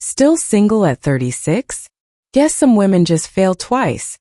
Still single at 36? Guess some women just fail twice.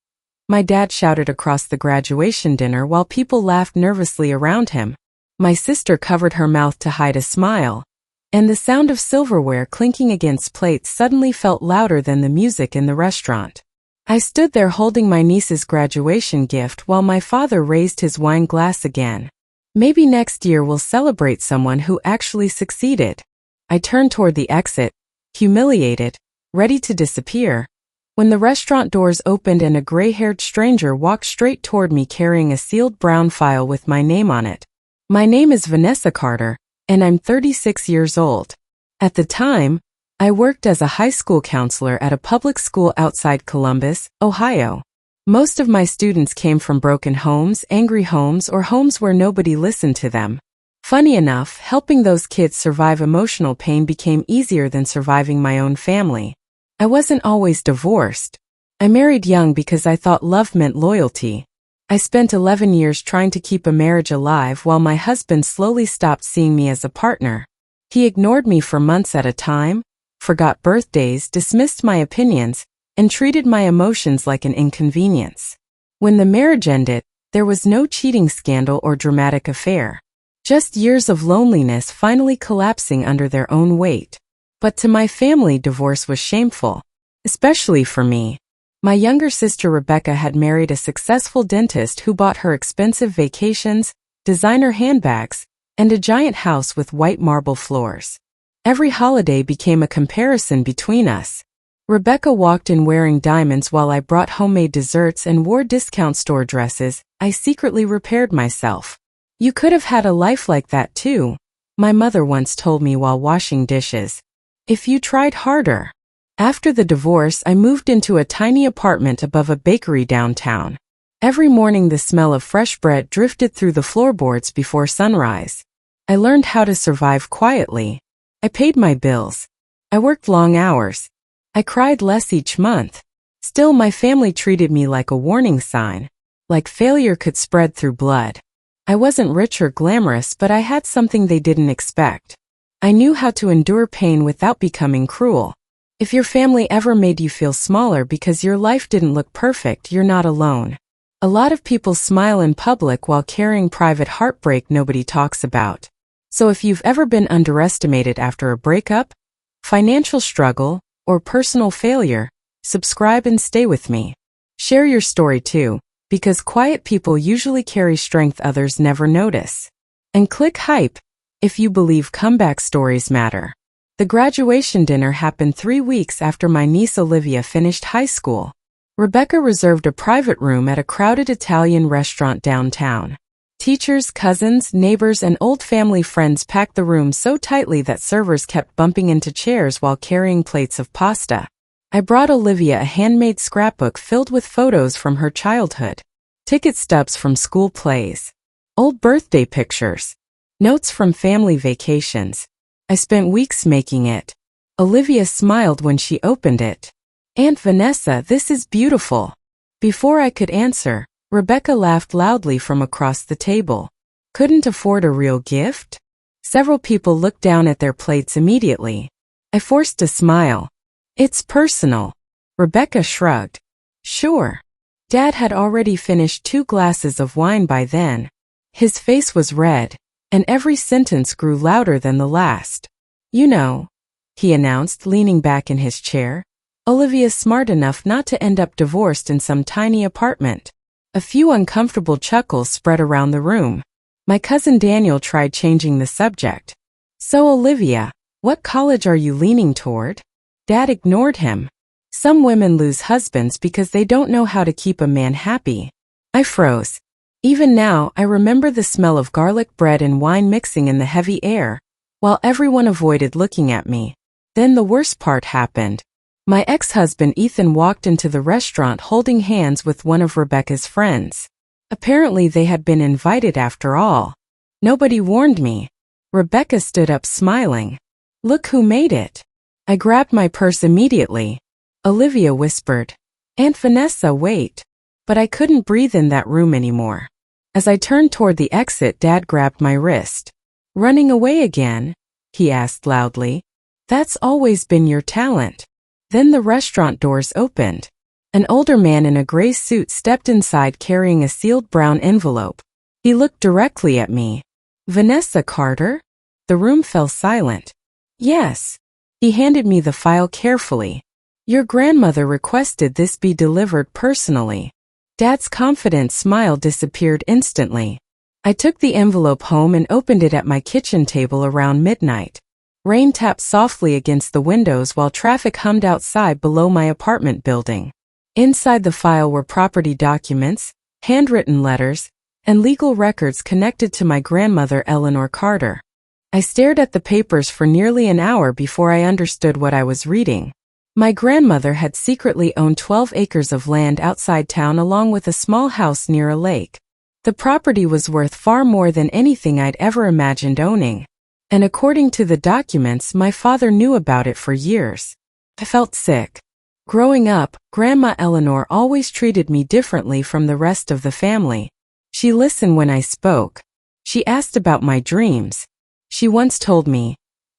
My dad shouted across the graduation dinner while people laughed nervously around him. My sister covered her mouth to hide a smile, and the sound of silverware clinking against plates suddenly felt louder than the music in the restaurant. I stood there holding my niece's graduation gift while my father raised his wine glass again. Maybe next year we'll celebrate someone who actually succeeded. I turned toward the exit, humiliated, ready to disappear, when the restaurant doors opened and a gray-haired stranger walked straight toward me carrying a sealed brown file with my name on it. My name is Vanessa Carter, and I'm 36 years old. At the time, I worked as a high school counselor at a public school outside Columbus, Ohio. Most of my students came from broken homes, angry homes, or homes where nobody listened to them. Funny enough, helping those kids survive emotional pain became easier than surviving my own family. I wasn't always divorced. I married young because I thought love meant loyalty. I spent 11 years trying to keep a marriage alive while my husband slowly stopped seeing me as a partner. He ignored me for months at a time, forgot birthdays, dismissed my opinions, and treated my emotions like an inconvenience. When the marriage ended, there was no cheating scandal or dramatic affair. Just years of loneliness finally collapsing under their own weight. But to my family, divorce was shameful. Especially for me. My younger sister Rebecca had married a successful dentist who bought her expensive vacations, designer handbags, and a giant house with white marble floors. Every holiday became a comparison between us. Rebecca walked in wearing diamonds while I brought homemade desserts and wore discount store dresses. I secretly repaired myself. You could have had a life like that too, my mother once told me while washing dishes. If you tried harder. After the divorce, I moved into a tiny apartment above a bakery downtown. Every morning the smell of fresh bread drifted through the floorboards before sunrise. I learned how to survive quietly. I paid my bills. I worked long hours. I cried less each month. Still, my family treated me like a warning sign. Like failure could spread through blood. I wasn't rich or glamorous, but I had something they didn't expect. I knew how to endure pain without becoming cruel. If your family ever made you feel smaller because your life didn't look perfect, you're not alone. A lot of people smile in public while carrying private heartbreak nobody talks about. So if you've ever been underestimated after a breakup, financial struggle, or personal failure, subscribe and stay with me. Share your story too, because quiet people usually carry strength others never notice. And click hype if you believe comeback stories matter. The graduation dinner happened 3 weeks after my niece Olivia finished high school. Rebecca reserved a private room at a crowded Italian restaurant downtown. Teachers, cousins, neighbors, and old family friends packed the room so tightly that servers kept bumping into chairs while carrying plates of pasta. I brought Olivia a handmade scrapbook filled with photos from her childhood, ticket stubs from school plays, old birthday pictures, notes from family vacations. I spent weeks making it. Olivia smiled when she opened it. "Aunt Vanessa, this is beautiful." Before I could answer, Rebecca laughed loudly from across the table. Couldn't afford a real gift? Several people looked down at their plates immediately. I forced a smile. "It's personal." Rebecca shrugged. "Sure." Dad had already finished 2 glasses of wine by then. His face was red, and every sentence grew louder than the last. "You know," he announced, leaning back in his chair, "Olivia's smart enough not to end up divorced in some tiny apartment." A few uncomfortable chuckles spread around the room. My cousin Daniel tried changing the subject. "So Olivia, what college are you leaning toward?" Dad ignored him. "Some women lose husbands because they don't know how to keep a man happy." I froze. Even now, I remember the smell of garlic bread and wine mixing in the heavy air, while everyone avoided looking at me. Then the worst part happened. My ex-husband Ethan walked into the restaurant holding hands with one of Rebecca's friends. Apparently they had been invited after all. Nobody warned me. Rebecca stood up smiling. "Look who made it." I grabbed my purse immediately. Olivia whispered, "Aunt Vanessa, wait." But I couldn't breathe in that room anymore. As I turned toward the exit, Dad grabbed my wrist. "Running away again?" he asked loudly. That's always been your talent. Then the restaurant doors opened. An older man in a gray suit stepped inside carrying a sealed brown envelope. He looked directly at me. Vanessa Carter? The room fell silent. Yes. He handed me the file carefully. Your grandmother requested this be delivered personally. Dad's confident smile disappeared instantly. I took the envelope home and opened it at my kitchen table around midnight. Rain tapped softly against the windows while traffic hummed outside below my apartment building. Inside the file were property documents, handwritten letters, and legal records connected to my grandmother Eleanor Carter. I stared at the papers for nearly an hour before I understood what I was reading. My grandmother had secretly owned 12 acres of land outside town along with a small house near a lake. The property was worth far more than anything I'd ever imagined owning. And according to the documents, my father knew about it for years. I felt sick. Growing up, Grandma Eleanor always treated me differently from the rest of the family. She listened when I spoke. She asked about my dreams. She once told me,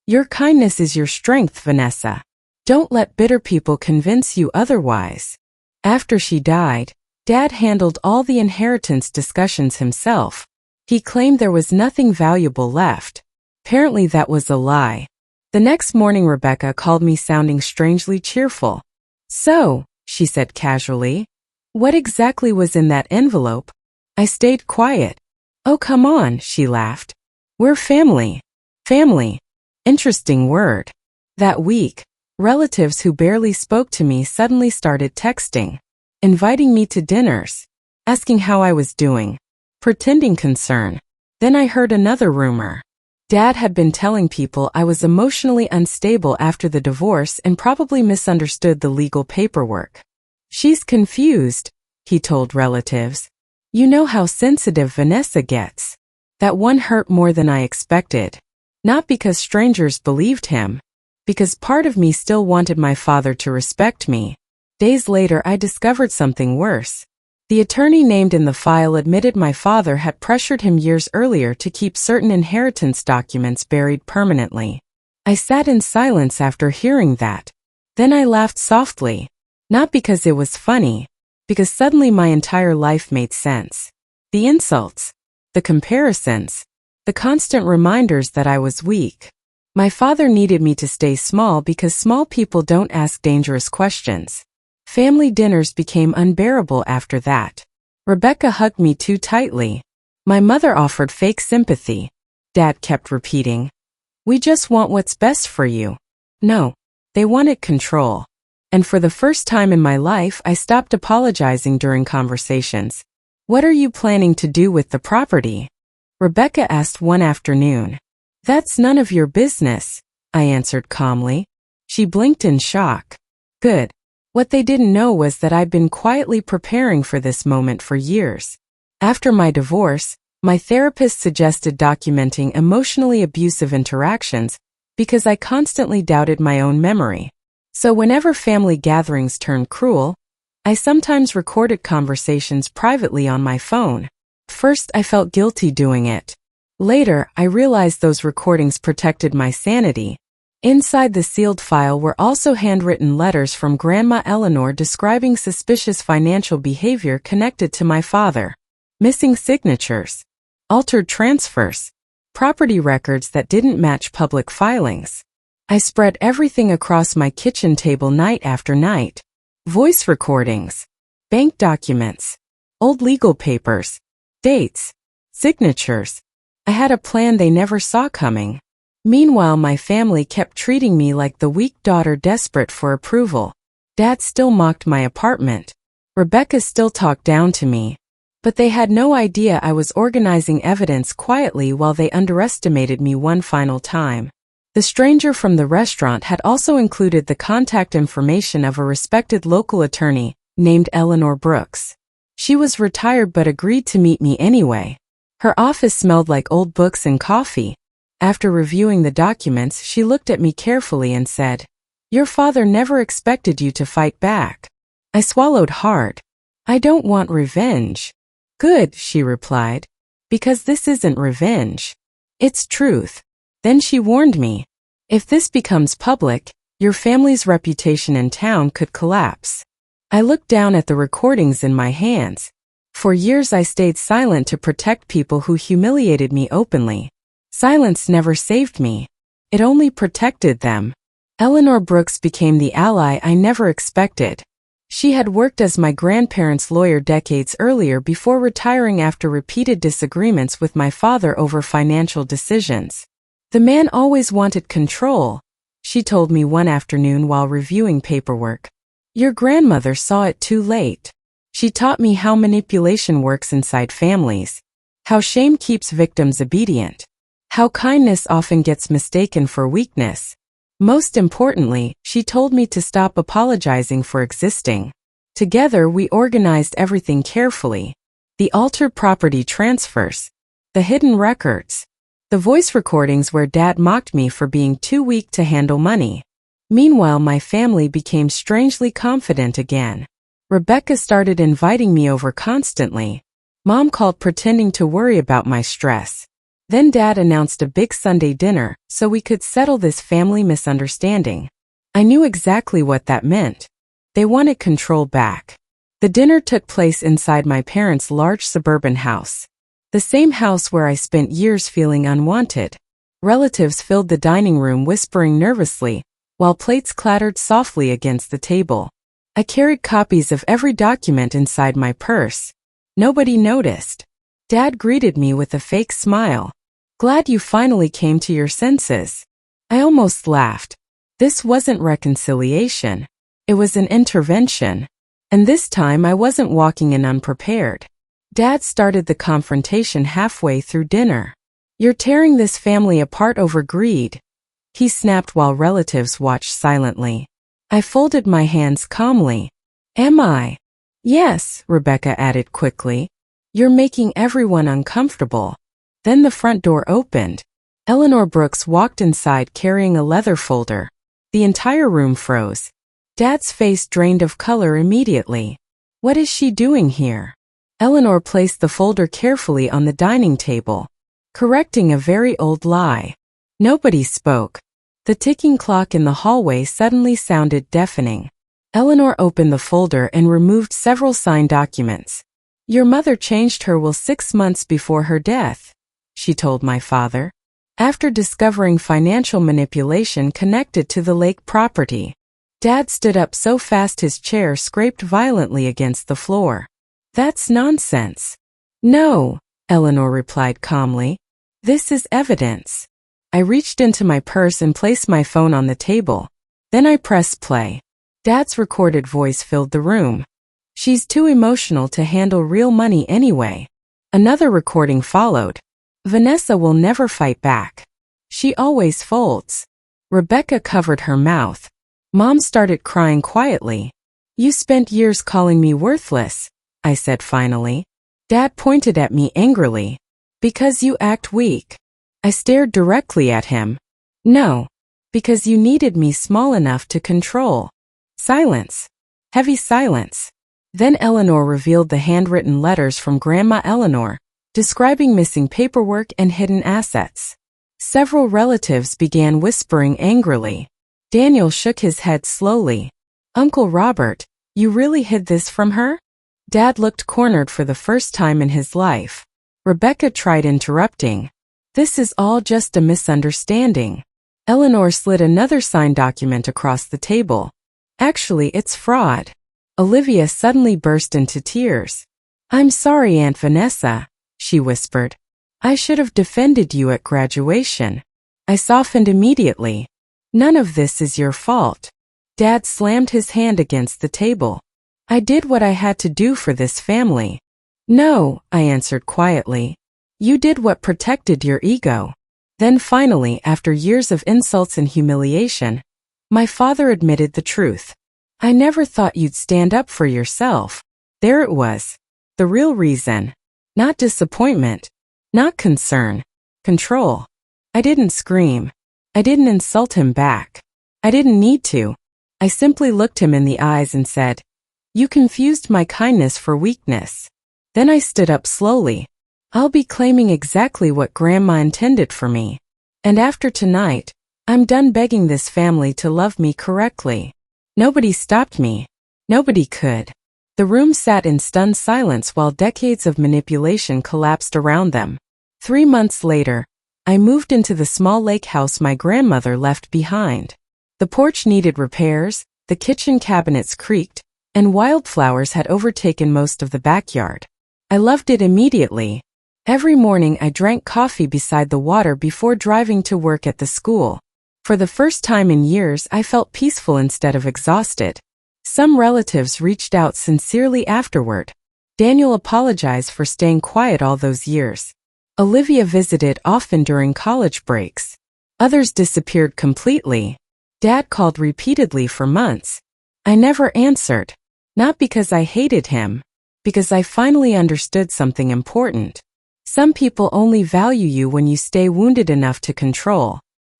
"Your kindness is your strength, Vanessa. Don't let bitter people convince you otherwise." After she died, Dad handled all the inheritance discussions himself. He claimed there was nothing valuable left. Apparently that was a lie. The next morning Rebecca called me sounding strangely cheerful. "So," she said casually, "what exactly was in that envelope?" I stayed quiet. "Oh, come on," she laughed. "We're family." Family. Interesting word. That week, relatives who barely spoke to me suddenly started texting, inviting me to dinners, asking how I was doing, pretending concern. Then I heard another rumor. Dad had been telling people I was emotionally unstable after the divorce and probably misunderstood the legal paperwork. "She's confused," he told relatives. "You know how sensitive Vanessa gets." That one hurt more than I expected. Not because strangers believed him, because part of me still wanted my father to respect me. Days later I discovered something worse. The attorney named in the file admitted my father had pressured him years earlier to keep certain inheritance documents buried permanently. I sat in silence after hearing that. Then I laughed softly. Not because it was funny, because suddenly my entire life made sense. The insults, the comparisons, the constant reminders that I was weak. My father needed me to stay small because small people don't ask dangerous questions. Family dinners became unbearable after that. Rebecca hugged me too tightly. My mother offered fake sympathy. Dad kept repeating, "We just want what's best for you." No, they wanted control. And for the first time in my life, I stopped apologizing during conversations. "What are you planning to do with the property?" Rebecca asked one afternoon. "That's none of your business," I answered calmly. She blinked in shock. Good. What they didn't know was that I'd been quietly preparing for this moment for years. After my divorce, my therapist suggested documenting emotionally abusive interactions because I constantly doubted my own memory. So whenever family gatherings turned cruel, I sometimes recorded conversations privately on my phone. First, I felt guilty doing it. Later, I realized those recordings protected my sanity. Inside the sealed file were also handwritten letters from Grandma Eleanor describing suspicious financial behavior connected to my father. Missing signatures, altered transfers, property records that didn't match public filings. I spread everything across my kitchen table night after night. Voice recordings, bank documents, old legal papers, dates, signatures. I had a plan they never saw coming. Meanwhile, my family kept treating me like the weak daughter desperate for approval. Dad still mocked my apartment. Rebecca still talked down to me. But they had no idea I was organizing evidence quietly while they underestimated me one final time. The stranger from the restaurant had also included the contact information of a respected local attorney named Eleanor Brooks. She was retired but agreed to meet me anyway. Her office smelled like old books and coffee. After reviewing the documents, she looked at me carefully and said, "Your father never expected you to fight back." I swallowed hard. "I don't want revenge." "Good," she replied, "because this isn't revenge. It's truth." Then she warned me, If this becomes public, your family's reputation in town could collapse. I looked down at the recordings in my hands. For years I stayed silent to protect people who humiliated me openly. Silence never saved me. It only protected them. Eleanor Brooks became the ally I never expected. She had worked as my grandparents' lawyer decades earlier before retiring after repeated disagreements with my father over financial decisions. The man always wanted control, she told me one afternoon while reviewing paperwork. Your grandmother saw it too late. She taught me how manipulation works inside families, how shame keeps victims obedient, how kindness often gets mistaken for weakness. Most importantly, she told me to stop apologizing for existing. Together we organized everything carefully. The altered property transfers, the hidden records, the voice recordings where Dad mocked me for being too weak to handle money. Meanwhile, my family became strangely confident again. Rebecca started inviting me over constantly. Mom called pretending to worry about my stress. Then Dad announced a big Sunday dinner so we could settle this family misunderstanding. I knew exactly what that meant. They wanted control back. The dinner took place inside my parents' large suburban house. The same house where I spent years feeling unwanted. Relatives filled the dining room whispering nervously, while plates clattered softly against the table. I carried copies of every document inside my purse. Nobody noticed. Dad greeted me with a fake smile. Glad you finally came to your senses. I almost laughed. This wasn't reconciliation. It was an intervention. And this time I wasn't walking in unprepared. Dad started the confrontation halfway through dinner. You're tearing this family apart over greed, he snapped while relatives watched silently. I folded my hands calmly. Am I? Yes, Rebecca added quickly. You're making everyone uncomfortable. Then the front door opened. Eleanor Brooks walked inside carrying a leather folder. The entire room froze. Dad's face drained of color immediately. What is she doing here? Eleanor placed the folder carefully on the dining table, correcting a very old lie. Nobody spoke. The ticking clock in the hallway suddenly sounded deafening. Eleanor opened the folder and removed several signed documents. Your mother changed her will 6 months before her death, she told my father, after discovering financial manipulation connected to the lake property. Dad stood up so fast his chair scraped violently against the floor. That's nonsense. No, Eleanor replied calmly. This is evidence. I reached into my purse and placed my phone on the table. Then I pressed play. Dad's recorded voice filled the room. She's too emotional to handle real money anyway. Another recording followed. Vanessa will never fight back. She always folds. Rebecca covered her mouth. Mom started crying quietly. You spent years calling me worthless, I said finally. Dad pointed at me angrily. Because you act weak. I stared directly at him. No. Because you needed me small enough to control. Silence. Heavy silence. Then Eleanor revealed the handwritten letters from Grandma Eleanor, describing missing paperwork and hidden assets. Several relatives began whispering angrily. Daniel shook his head slowly. Uncle Robert, you really hid this from her? Dad looked cornered for the first time in his life. Rebecca tried interrupting. This is all just a misunderstanding. Eleanor slid another signed document across the table. Actually, it's fraud. Olivia suddenly burst into tears. I'm sorry, Aunt Vanessa, she whispered. I should have defended you at graduation. I softened immediately. None of this is your fault. Dad slammed his hand against the table. I did what I had to do for this family. No, I answered quietly. You did what protected your ego. Then finally, after years of insults and humiliation, my father admitted the truth. I never thought you'd stand up for yourself. There it was. The real reason. Not disappointment. Not concern. Control. I didn't scream. I didn't insult him back. I didn't need to. I simply looked him in the eyes and said, You confused my kindness for weakness. Then I stood up slowly. I'll be claiming exactly what Grandma intended for me. And after tonight, I'm done begging this family to love me correctly. Nobody stopped me. Nobody could. The room sat in stunned silence while decades of manipulation collapsed around them. 3 months later, I moved into the small lake house my grandmother left behind. The porch needed repairs, the kitchen cabinets creaked, and wildflowers had overtaken most of the backyard. I loved it immediately. Every morning I drank coffee beside the water before driving to work at the school. For the first time in years, I felt peaceful instead of exhausted. Some relatives reached out sincerely afterward. Daniel apologized for staying quiet all those years. Olivia visited often during college breaks. Others disappeared completely. Dad called repeatedly for months. I never answered. Not because I hated him, because I finally understood something important. Some people only value you when you stay wounded enough to control.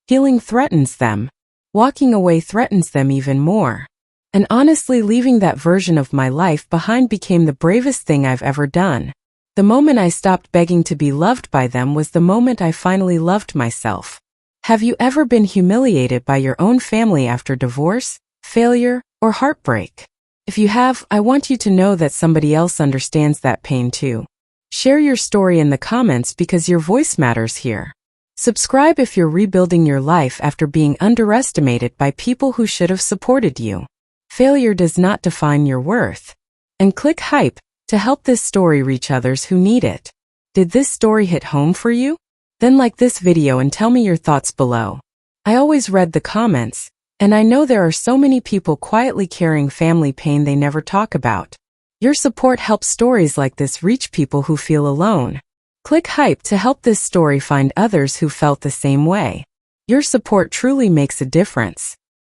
Healing threatens them. Walking away threatens them even more. And honestly, leaving that version of my life behind became the bravest thing I've ever done. The moment I stopped begging to be loved by them was the moment I finally loved myself. Have you ever been humiliated by your own family after divorce, failure, or heartbreak? If you have, I want you to know that somebody else understands that pain too. Share your story in the comments because your voice matters here. Subscribe if you're rebuilding your life after being underestimated by people who should have supported you. Failure does not define your worth. And click hype to help this story reach others who need it. Did this story hit home for you? Then like this video and tell me your thoughts below. I always read the comments, and I know there are so many people quietly carrying family pain they never talk about. Your support helps stories like this reach people who feel alone. Click hype to help this story find others who felt the same way. Your support truly makes a difference.